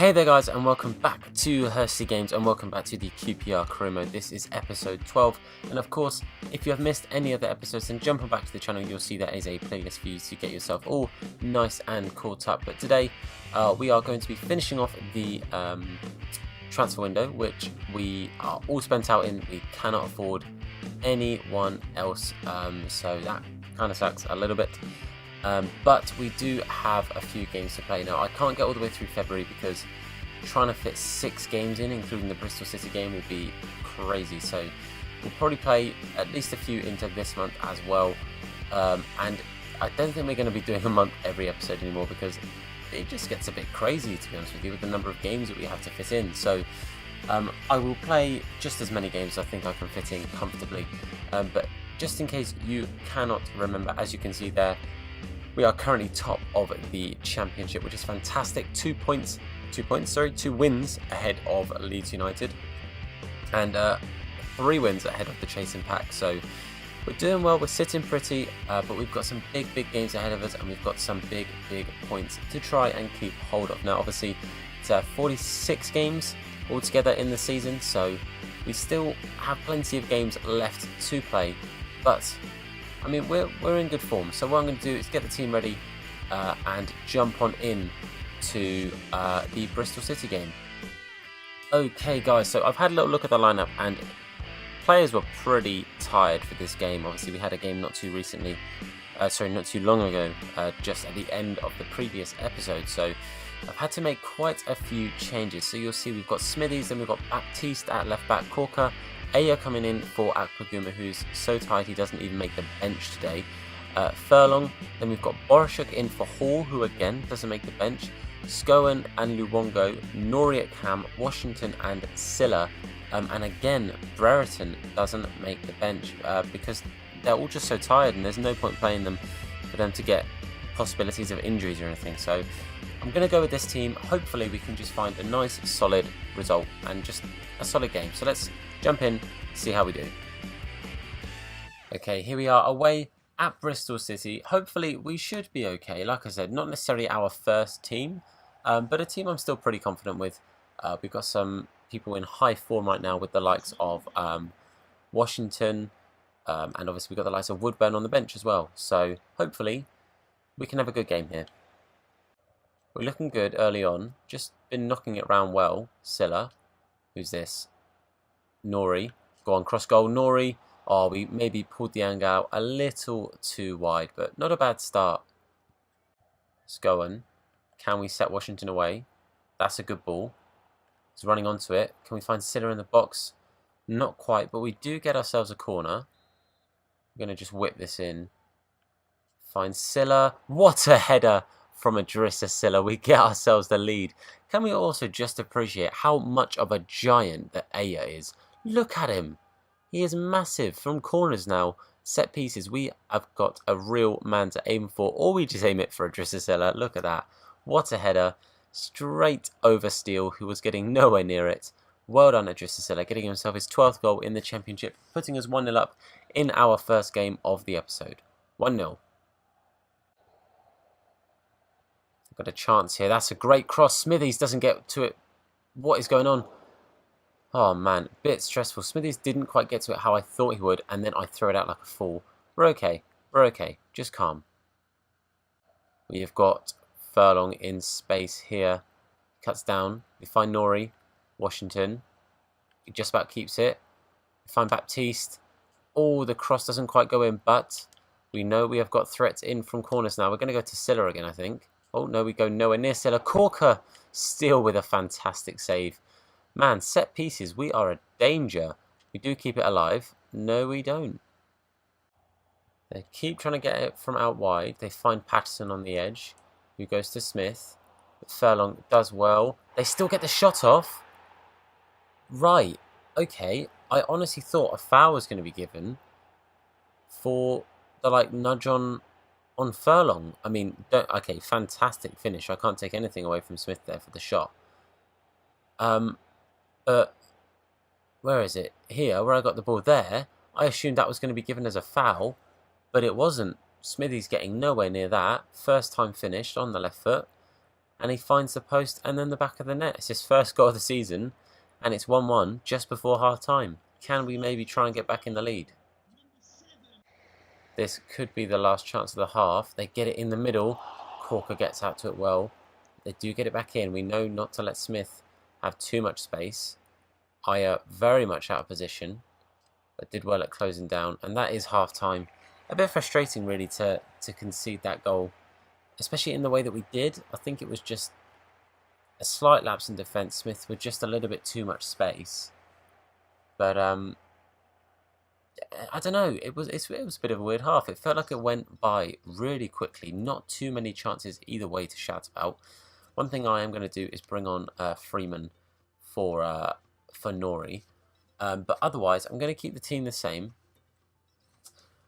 Hey there guys, and welcome back to Hursty Games, and welcome back to the QPR career mode. This is episode 12, and of course if you have missed any other episodes, then jump on back to the channel. You'll see there is a playlist for you to get yourself all nice and caught up. But today we are going to be finishing off the transfer window, which we are all spent out in. We cannot afford anyone else, so that kind of sucks a little bit. But we do have a few games to play now. I can't get all the way through February because trying to fit 6 games in, including the Bristol City game, will be crazy. So we'll probably play at least a few into this month as well. And I don't think we're going to be doing a month every episode anymore because it just gets a bit crazy, to be honest with you, with the number of games that we have to fit in. So I will play just as many games as I think I can fit in comfortably. But just in case you cannot remember, as you can see there, we are currently top of the championship, which is fantastic. 2 wins ahead of Leeds United, and 3 wins ahead of the chasing pack. So we're doing well, we're sitting pretty, but we've got some big games ahead of us, and we've got some big points to try and keep hold of. Now obviously it's 46 games altogether in the season, so we still have plenty of games left to play, but I mean, we're in good form. So what I'm going to do is get the team ready and jump on in to the Bristol City game. Okay guys, so I've had a little look at the lineup, and players were pretty tired for this game. Obviously we had a game not too long ago, just at the end of the previous episode. So I've had to make quite a few changes. So you'll see we've got Smithies, then we've got Baptiste at left back, Corker, Aya coming in for Akpaguma, who's so tired he doesn't even make the bench today. Furlong, then we've got Borashuk in for Hall, who again doesn't make the bench. Scowen and Luongo, Nori at Cam, Washington and Silla, and again Brereton doesn't make the bench because they're all just so tired, and there's no point playing them for them to get possibilities of injuries or anything. So I'm going to go with this team. Hopefully we can just find a nice solid result and just a solid game. So let's jump in, see how we do. Okay, here we are away at Bristol City. Hopefully we should be okay. Like I said, not necessarily our first team, but a team I'm still pretty confident with. We've got some people in high form right now with the likes of Washington, and obviously we've got the likes of Woodburn on the bench as well. So hopefully we can have a good game here. We're looking good early on, just been knocking it around well. Silla, who's this? Nori, go on, cross goal, Nori. Oh, we maybe pulled the angle out a little too wide, but not a bad start. Scowen, can we set Washington away? That's a good ball. He's running onto it. Can we find Silla in the box? Not quite, but we do get ourselves a corner. We're going to just whip this in. Find Silla. What a header from Idrissa Silla. We get ourselves the lead. Can we also just appreciate how much of a giant that Aya is? Look at him. He is massive. From corners now, set pieces, we have got a real man to aim for, or we just aim it for Idrissa Silla. Look at that. What a header. Straight over Steele, who was getting nowhere near it. Well done, Idrissa Silla, getting himself his 12th goal in the championship, putting us 1-0 up in our first game of the episode. 1-0. Got a chance here. That's a great cross. Smithies doesn't get to it. What is going on? Oh man, a bit stressful. Smithies didn't quite get to it how I thought he would, and then I throw it out like a fool. We're okay. We're okay. Just calm. We have got Furlong in space here. Cuts down. We find Nori. Washington. He just about keeps it. We find Baptiste. Oh, the cross doesn't quite go in, but we know we have got threats in from corners now. We're going to go to Silla again, I think. Oh, no, we go nowhere near Silla. Corker still with a fantastic save. Man, set pieces, we are a danger. We do keep it alive. No, we don't. They keep trying to get it from out wide. They find Patterson on the edge, who goes to Smith. But Furlong does well. They still get the shot off. Right, okay. I honestly thought a foul was going to be given for the nudge on Furlong. I mean, okay, fantastic finish. I can't take anything away from Smith there for the shot. But where is it? Here, where I got the ball there, I assumed that was going to be given as a foul, but it wasn't. Smithy's getting nowhere near that. First time finished on the left foot. and he finds the post and then the back of the net. It's his first goal of the season, and it's 1-1 just before half-time. Can we maybe try and get back in the lead? This could be the last chance of the half. They get it in the middle. Corker gets out to it well. They do get it back in. We know not to let Smith have too much space. Aya very much out of position, but did well at closing down. And that is half-time. A bit frustrating, really, to concede that goal, especially in the way that we did. I think it was just a slight lapse in defence. Smith with just a little bit too much space. But I don't know. It was a bit of a weird half. It felt like it went by really quickly. Not too many chances either way to shout about. One thing I am going to do is bring on Freeman for Nori. But otherwise, I'm going to keep the team the same.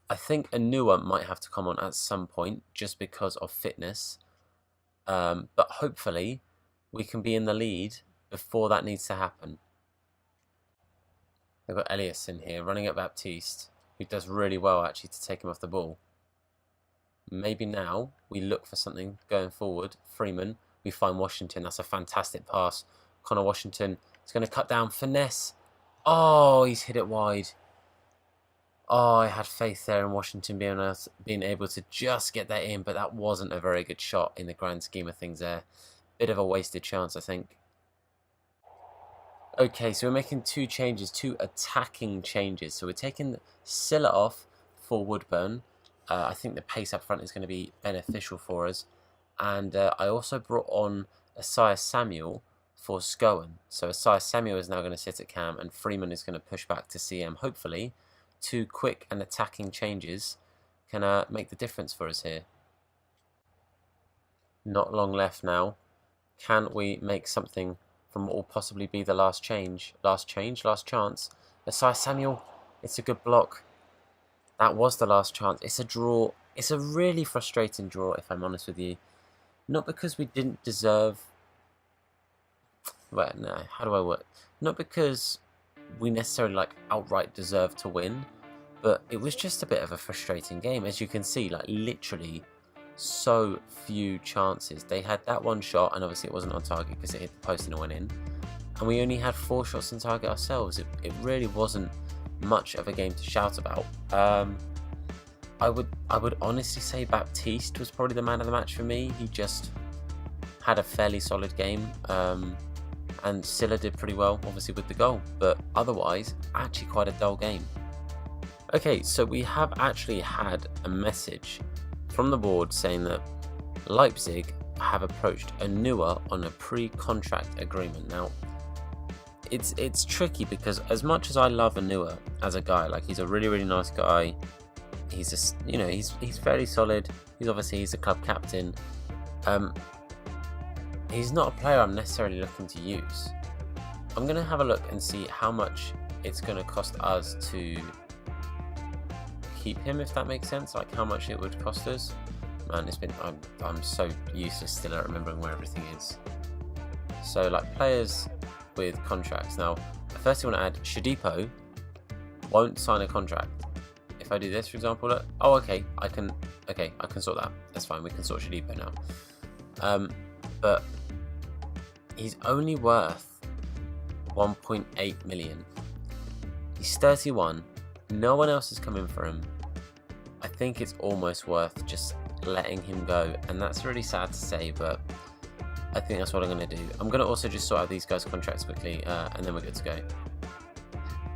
I think Anua might have to come on at some point just because of fitness. But hopefully, we can be in the lead before that needs to happen. We've got Elias in here running at Baptiste, who does really well actually to take him off the ball. Maybe now we look for something going forward. Freeman, we find Washington. That's a fantastic pass. Connor Washington is going to cut down. Finesse. Oh, he's hit it wide. Oh, I had faith there in Washington being able to just get that in, but that wasn't a very good shot in the grand scheme of things there. Bit of a wasted chance, I think. Okay, so we're making two changes, two attacking changes. So we're taking Silla off for Woodburn. I think the pace up front is going to be beneficial for us. And I also brought on Isaiah Samuel for Scowen. So Isaiah Samuel is now going to sit at cam, and Freeman is going to push back to CM. Hopefully, two quick and attacking changes can make the difference for us here. Not long left now. Can we make something from what will possibly be the last chance? Isaiah Samuel, it's a good block. That was the last chance. It's a draw. It's a really frustrating draw, if I'm honest with you. Not because we didn't deserve... Well, no, how do I work? Not because we necessarily outright deserved to win, but it was just a bit of a frustrating game. As you can see, literally so few chances. They had that one shot, and obviously it wasn't on target because it hit the post and it went in. And we only had 4 shots on target ourselves. It really wasn't much of a game to shout about. I would honestly say Baptiste was probably the man of the match for me. He just had a fairly solid game. And Silla did pretty well, obviously, with the goal. But otherwise, actually quite a dull game. Okay, so we have actually had a message from the board saying that Leipzig have approached Anua on a pre-contract agreement. Now, it's tricky because as much as I love Anua as a guy, he's a really, really nice guy. He's just, he's fairly solid. He's a club captain. He's not a player I'm necessarily looking to use. I'm going to have a look and see how much it's going to cost us to keep him, if that makes sense. How much it would cost us. Man, I'm so useless still at remembering where everything is. So players with contracts. Now, the first thing I want to add, Shadipo won't sign a contract. If I do this, for example, look, oh, okay, I can sort that. That's fine. We can sort Shadipo now. But he's only worth 1.8 million. He's 31. No one else is coming for him. I think it's almost worth just letting him go, and that's really sad to say, but I think that's what I'm going to do. I'm going to also just sort out these guys' contracts quickly, and then we're good to go.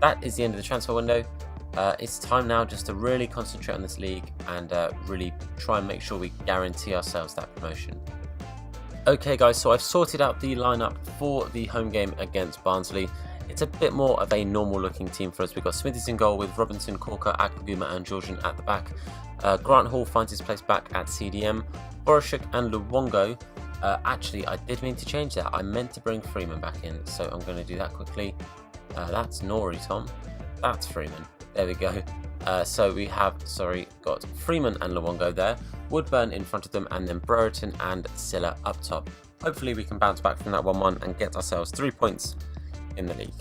That is the end of the transfer window. It's time now just to really concentrate on this league and really try and make sure we guarantee ourselves that promotion. Okay guys, so I've sorted out the lineup for the home game against Barnsley. It's a bit more of a normal looking team for us. We've got Smithies in goal with Robinson, Corker, Akaguma and Georgian at the back. Grant Hall finds his place back at CDM. Boroshuk and Luongo. Actually, I did mean to change that. I meant to bring Freeman back in, so I'm going to do that quickly. That's Nori, Tom. That's Freeman. There we go. So we have, got Freeman and Luongo there. Woodburn in front of them, and then Brereton and Silla up top. Hopefully we can bounce back from that 1-1 and get ourselves 3 points in the league.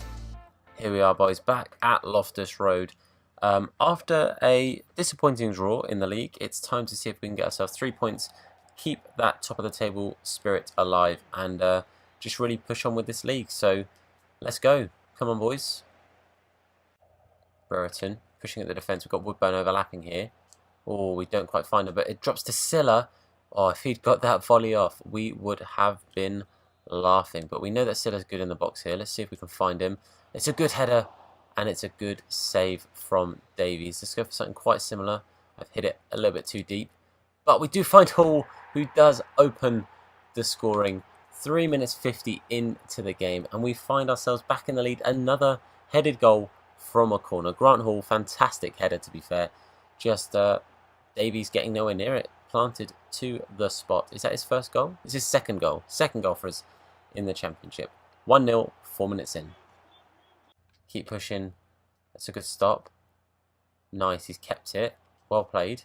Here we are, boys, back at Loftus Road. After a disappointing draw in the league, it's time to see if we can get ourselves 3 points keep that top of the table spirit alive and just really push on with this league. So let's go. Come on, boys. Brereton pushing at the defence. We've got Woodburn overlapping here. Oh, we don't quite find it, but it drops to Silla. Oh, if he'd got that volley off, we would have been laughing. But we know that Silla's good in the box here. Let's see if we can find him. It's a good header, and it's a good save from Davies. Let's go for something quite similar. I've hit it a little bit too deep. But we do find Hall, who does open the scoring. 3 minutes 50 into the game, and we find ourselves back in the lead. Another headed goal from a corner. Grant Hall, fantastic header to be fair. Just Davies getting nowhere near it. Planted to the spot. Is that his first goal? It's his second goal. Second goal for us in the Championship. 1-0, 4 minutes in. Keep pushing. That's a good stop. Nice, he's kept it. Well played.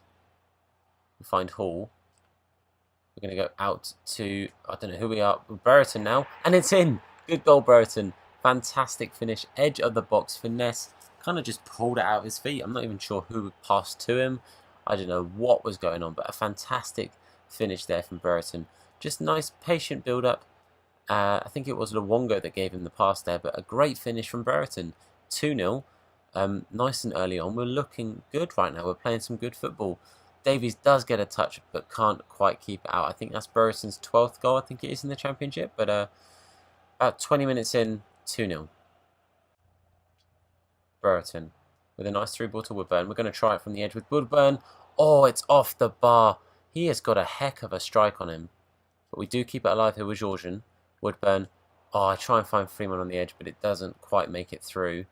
We find Hall. We're going to go out to, I don't know who we are, Brereton now. And it's in. Good goal, Brereton. Fantastic finish. Edge of the box. Finesse. Kind of just pulled it out of his feet. I'm not even sure who passed to him. I don't know what was going on, but a fantastic finish there from Brereton. Just nice, patient build-up. I think it was Luongo that gave him the pass there, but a great finish from Brereton. 2-0. Nice and early on. We're looking good right now. We're playing some good football. Davies does get a touch, but can't quite keep it out. I think that's Brereton's 12th goal, I think it is, in the Championship. But about 20 minutes in, 2-0. Brereton with a nice through ball to Woodburn. We're going to try it from the edge with Woodburn. Oh, it's off the bar. He has got a heck of a strike on him. But we do keep it alive here with Georgian. Woodburn. Oh, I try and find Freeman on the edge, but it doesn't quite make it through.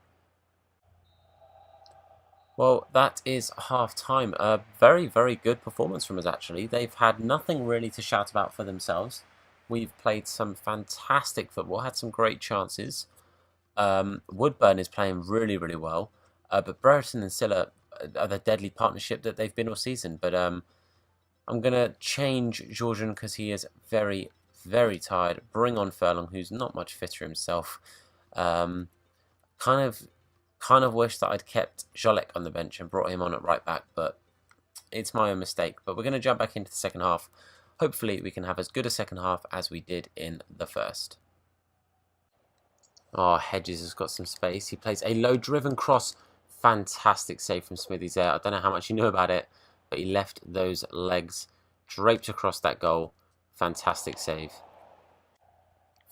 Well, that is half-time. A very, very good performance from us, actually. They've had nothing really to shout about for themselves. We've played some fantastic football, had some great chances. Woodburn is playing really, really well. But Brereton and Silla are the deadly partnership that they've been all season. But I'm going to change Georgian because he is very, very tired. Bring on Furlong, who's not much fitter himself. Kind of wish that I'd kept Jolek on the bench and brought him on at right back, but it's my own mistake. But we're going to jump back into the second half. Hopefully we can have as good a second half as we did in the first. Oh, Hedges has got some space. He plays a low-driven cross. Fantastic save from Smithies there. I don't know how much you know about it, but he left those legs draped across that goal. Fantastic save.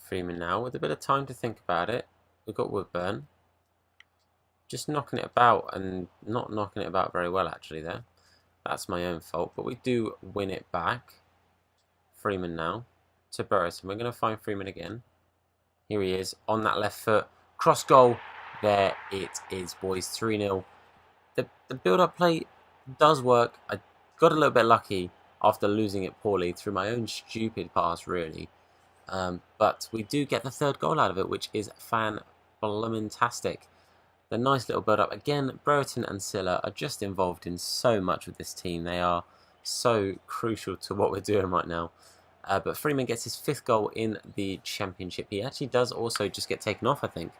Freeman now with a bit of time to think about it. We've got Woodburn. Just knocking it about and not knocking it about very well actually there. That's my own fault, but we do win it back. Freeman now to Brereton. We're going to find Freeman again. Here he is on that left foot. Cross goal. There it is, boys. 3-0. The build-up play does work. I got a little bit lucky after losing it poorly through my own stupid pass, really. But we do get the third goal out of it, which is fan-bloomin-tastic. The nice little build-up. Again, Brereton and Silla are just involved in so much with this team. They are so crucial to what we're doing right now. But Freeman gets his 5th goal in the Championship. He actually does also just get taken off, I think.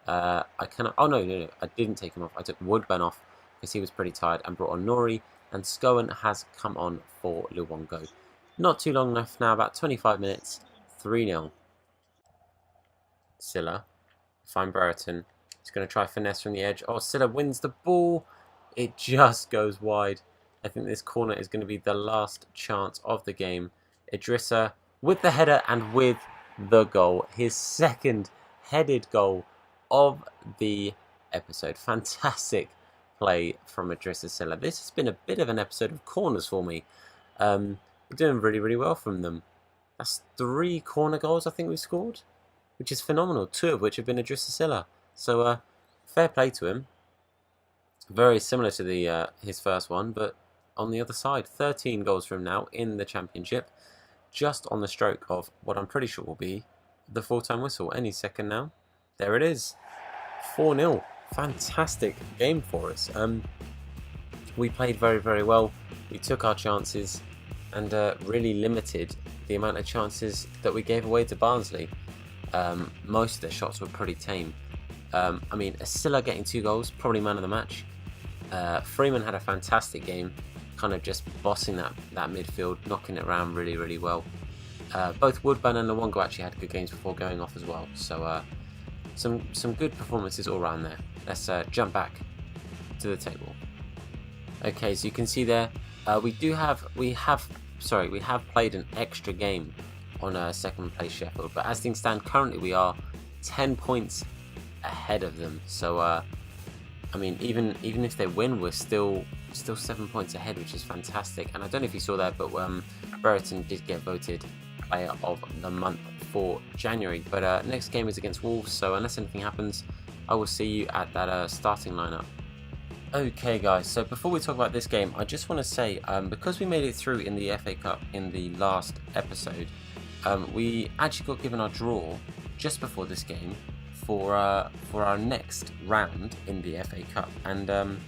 I cannot... Oh, no. I didn't take him off. I took Woodburn off because he was pretty tired and brought on Nori. And Scowen has come on for Luongo. Not too long left now, about 25 minutes. 3-0. Silla. Find Brereton. He's going to try finesse from the edge. Oh, Silla wins the ball. It just goes wide. I think this corner is going to be the last chance of the game. Idrissa with the header and with the goal. His second headed goal of the episode. Fantastic play from Idrissa Silla. This has been a bit of an episode of corners for me. We're doing really, really well from them. That's 3 corner goals I think we scored, which is phenomenal. 2 of which have been Idrissa Silla. So, fair play to him. Very similar to his first one, but on the other side. 13 goals from him now in the Championship. Just on the stroke of what I'm pretty sure will be the full-time whistle. Any second now. There it is. 4-0. Fantastic game for us. We played very, very well. We took our chances and really limited the amount of chances that we gave away to Barnsley. Most of their shots were pretty tame. I mean, Silla getting 2 goals, probably man of the match. Freeman had a fantastic game. kind of just bossing that midfield, knocking it around really well. Both Woodburn and Luongo actually had good games before going off as well. So some good performances all around there. Let's jump back to the table. Okay, so you can see there we have played an extra game on second place Sheffield, but as things stand currently, we are 10 points ahead of them. So I mean, even if they win, we're still 7 points ahead, which is fantastic. And I don't know if you saw that, but Brereton did get voted Player of the Month for January. But next game is against Wolves, so unless anything happens, I will see you at that starting lineup. Okay guys, so before we talk about this game, I just want to say, because we made it through in the FA Cup in the last episode, we actually got given our draw just before this game for our next round in the FA Cup, and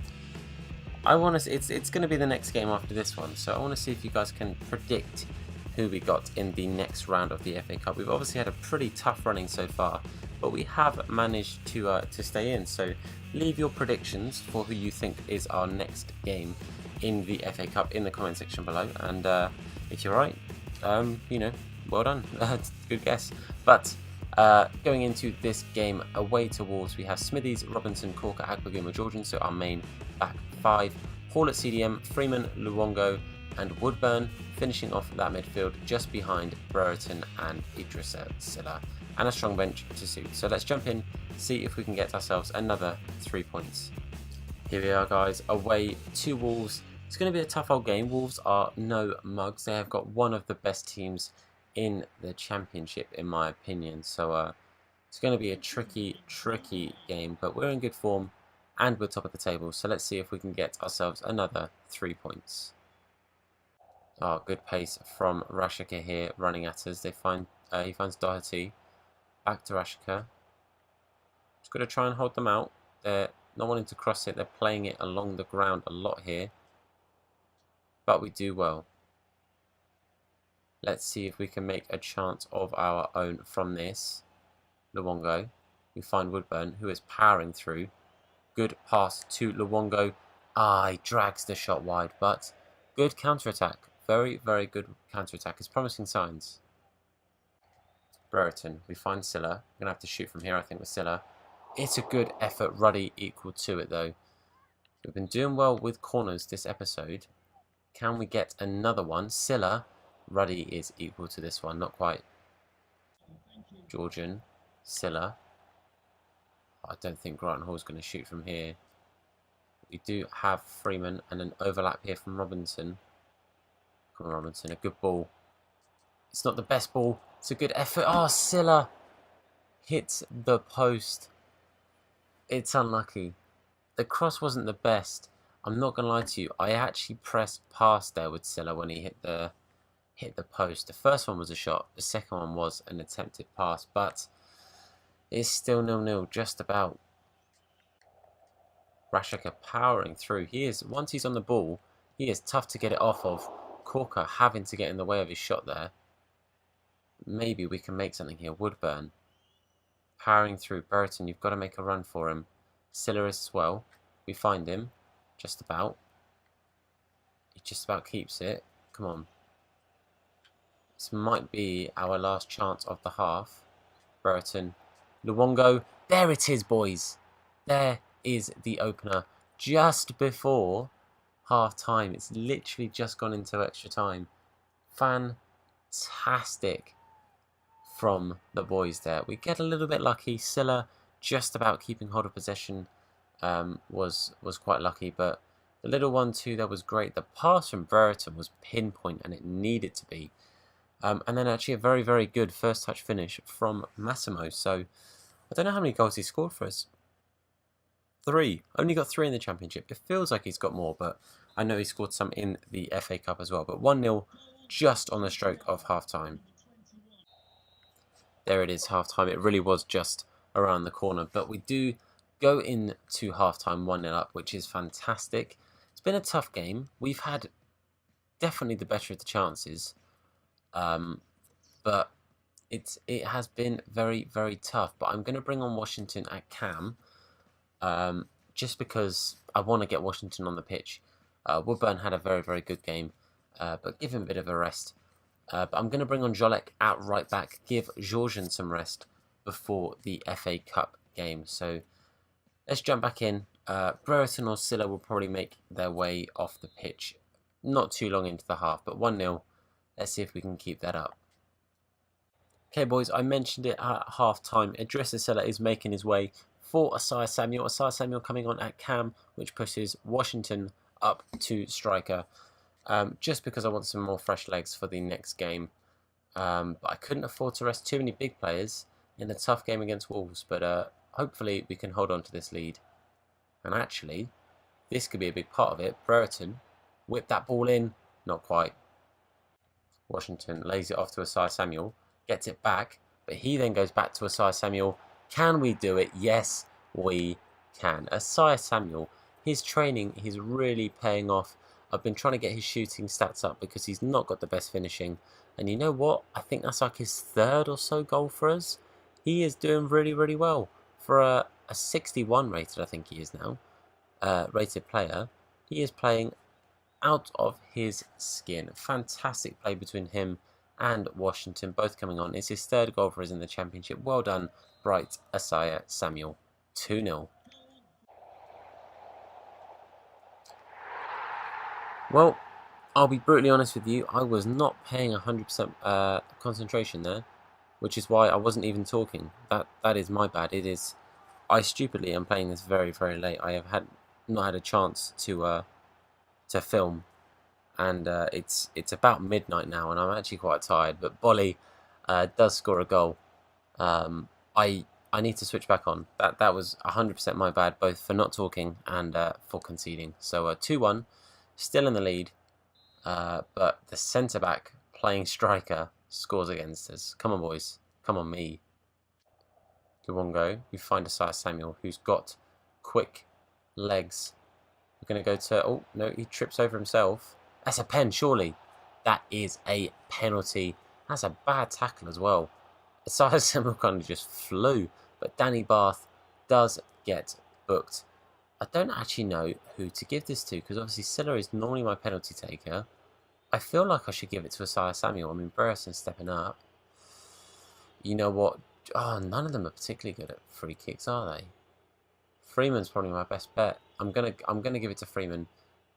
I want to. It's going to be the next game after this one, so I want to see if you guys can predict who we got in the next round of the FA Cup. We've obviously had a pretty tough running so far, but we have managed to stay in. So leave your predictions for who you think is our next game in the FA Cup in the comment section below, and if you're right, you know, well done. Good guess. But going into this game away to Wolves, we have Smithies, Robinson, Corker, Akpaguma, Georgian, so our main back five. Hall at CDM, Freeman, Luongo and Woodburn, finishing off that midfield just behind Brereton and Idrissa Silla, and a strong bench to suit. So let's jump in, see if we can get ourselves another 3 points. Here we are guys, away to Wolves. It's going to be a tough old game. Wolves are no mugs. They have got one of the best teams in the Championship in my opinion. So it's going to be a tricky game, but we're in good form and we're top of the table. So let's see if we can get ourselves another 3 points. Oh, good pace from Rashika here, running at us. He finds Doherty. Back to Rashika. Just got to try and hold them out. They're not wanting to cross it. They're playing it along the ground a lot here. But we do well. Let's see if we can make a chance of our own from this. Luongo. We find Woodburn, who is powering through. Good pass to Luongo. He drags the shot wide, but good counter-attack. Very good counter-attack. It's promising signs. Brereton. We find Silla. We're going to have to shoot from here, I think, with Silla. It's a good effort. Ruddy equal to it, though. We've been doing well with corners this episode. Can we get another one? Silla. Ruddy is equal to this one. Not quite. Georgian. Silla. I don't think Grant Hall's going to shoot from here. We do have Freeman and an overlap here from Robinson. Come on, Robinson. A good ball. It's not the best ball. It's a good effort. Oh, Silla hits the post. It's unlucky. The cross wasn't the best. I'm not going to lie to you. I actually pressed past there with Silla when he hit the post. The first one was a shot. The second one was an attempted pass. But it's still 0-0. Just about. Rashika powering through. Once he's on the ball, he is tough to get it off of. Corker having to get in the way of his shot there. Maybe we can make something here. Woodburn. Powering through. Brereton, you've got to make a run for him. Silla as well. We find him. Just about. He just about keeps it. Come on. This might be our last chance of the half. Brereton. Luongo. There it is, boys. There is the opener. Just before half time. It's literally just gone into extra time. Fantastic from the boys there. We get a little bit lucky. Silla just about keeping hold of possession was quite lucky, but the little 1-2 there was great. The pass from Brereton was pinpoint and it needed to be. And then actually a very good first touch finish from Massimo. So I don't know how many goals he scored for us. 3. Only got 3 in the Championship. It feels like he's got more, but I know he scored some in the FA Cup as well. But 1-0 just on the stroke of half-time. There it is, half-time. It really was just around the corner. But we do go into half-time 1-0 up, which is fantastic. It's been a tough game. We've had definitely the better of the chances. But it has been very tough. But I'm going to bring on Washington at cam. Just because I want to get Washington on the pitch. Woodburn had a very good game, but give him a bit of a rest. But I'm going to bring on Jolek out right back, give Georgian some rest before the FA Cup game. So let's jump back in. Brereton or Silla will probably make their way off the pitch not too long into the half, but 1-0. Let's see if we can keep that up. Okay, boys, I mentioned it at half-time. Idrissa Silla is making his way for Asaya Samuel. Asaya Samuel coming on at cam, which pushes Washington up to striker. Just because I want some more fresh legs for the next game. But I couldn't afford to rest too many big players in a tough game against Wolves. But hopefully we can hold on to this lead. And actually, this could be a big part of it. Brereton whipped that ball in. Not quite. Washington lays it off to Asaya Samuel. Gets it back. But he then goes back to Asaya Samuel. Can we do it? Yes, we can. Asaya Samuel, his training is really paying off. I've been trying to get his shooting stats up because he's not got the best finishing. And you know what? I think that's like his third or so goal for us. He is doing really well. For a 61 rated, I think he is now, rated player, he is playing out of his skin. Fantastic play between him and Washington, both coming on. It's his third goal for us in the Championship. Well done, Bright Asaya Samuel. 2-0. Well, I'll be brutally honest with you, I was not paying 100% concentration there, which is why I wasn't even talking. That is my bad. It is, I stupidly am playing this very late. I have not had a chance to film, and it's about midnight now, and I'm actually quite tired. But Bolly does score a goal. I need to switch back on. That was 100% my bad, both for not talking and for conceding. So 2-1. Still in the lead, but the centre-back playing striker scores against us. Come on, boys. Come on, me. Luongo, we find Asaya Samuel, who's got quick legs. We're going to go to... Oh, no, he trips over himself. That's a pen, surely. That is a penalty. That's a bad tackle as well. Asaya Samuel kind of just flew, but Danny Bath does get booked. I don't actually know who to give this to, because obviously Silla is normally my penalty taker. I feel like I should give it to Asaya Samuel. I mean, Brereton's stepping up. You know what? Oh, none of them are particularly good at free kicks, are they? Freeman's probably my best bet. I'm gonna give it to Freeman,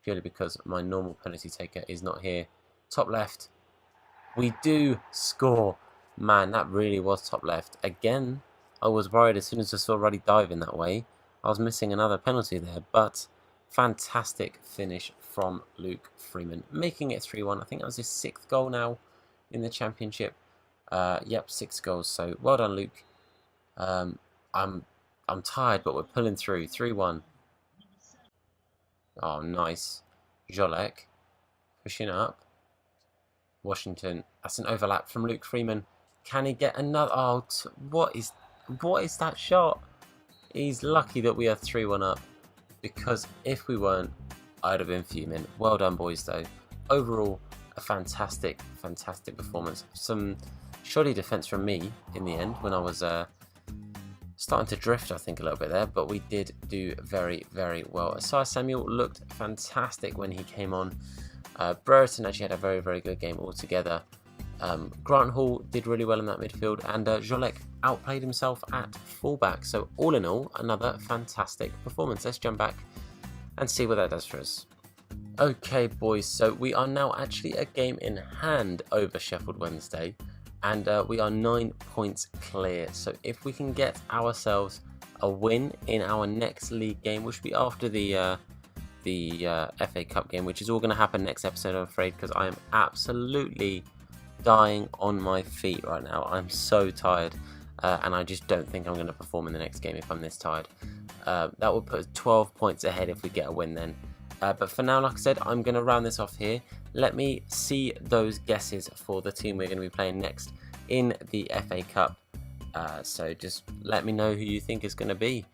purely because my normal penalty taker is not here. Top left. We do score. Man, that really was top left. Again, I was worried as soon as I saw Ruddy diving that way. I was missing another penalty there, but fantastic finish from Luke Freeman, making it 3-1. I think that was his 6th goal now in the Championship. Yep, 6 goals. So well done, Luke. I'm tired, but we're pulling through. 3-1. Oh, nice. Jolek pushing up. Washington. That's an overlap from Luke Freeman. Can he get another? Oh, what is that shot? He's lucky that we are 3-1 up, because if we weren't, I'd have been fuming. Well done, boys, though. Overall, a fantastic performance. Some shoddy defence from me in the end when I was starting to drift, I think, a little bit there, but we did do very well. Asaya Samuel looked fantastic when he came on. Brereton actually had a very good game altogether. Grant Hall did really well in that midfield, and Jolek outplayed himself at fullback. So all in all, another fantastic performance. Let's jump back and see what that does for us. Okay, boys, so we are now actually a game in hand over Sheffield Wednesday, and we are 9 points clear. So if we can get ourselves a win in our next league game, which will be after the FA Cup game, which is all going to happen next episode, I'm afraid, because I am absolutely dying on my feet right now. I'm so tired, and I just don't think I'm going to perform in the next game if I'm this tired. That will put us 12 points ahead if we get a win then. But for now, like I said, I'm going to round this off here. Let me see those guesses for the team we're going to be playing next in the FA Cup. So just let me know who you think is going to be.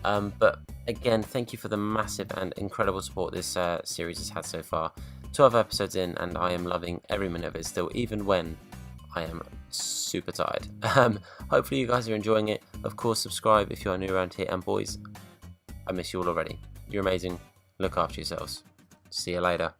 But again, thank you for the massive and incredible support this series has had so far. 12 episodes in, and I am loving every minute of it still, even when I am super tired. Hopefully you guys are enjoying it. Of course, subscribe if you are new around here. And boys, I miss you all already. You're amazing. Look after yourselves. See you later.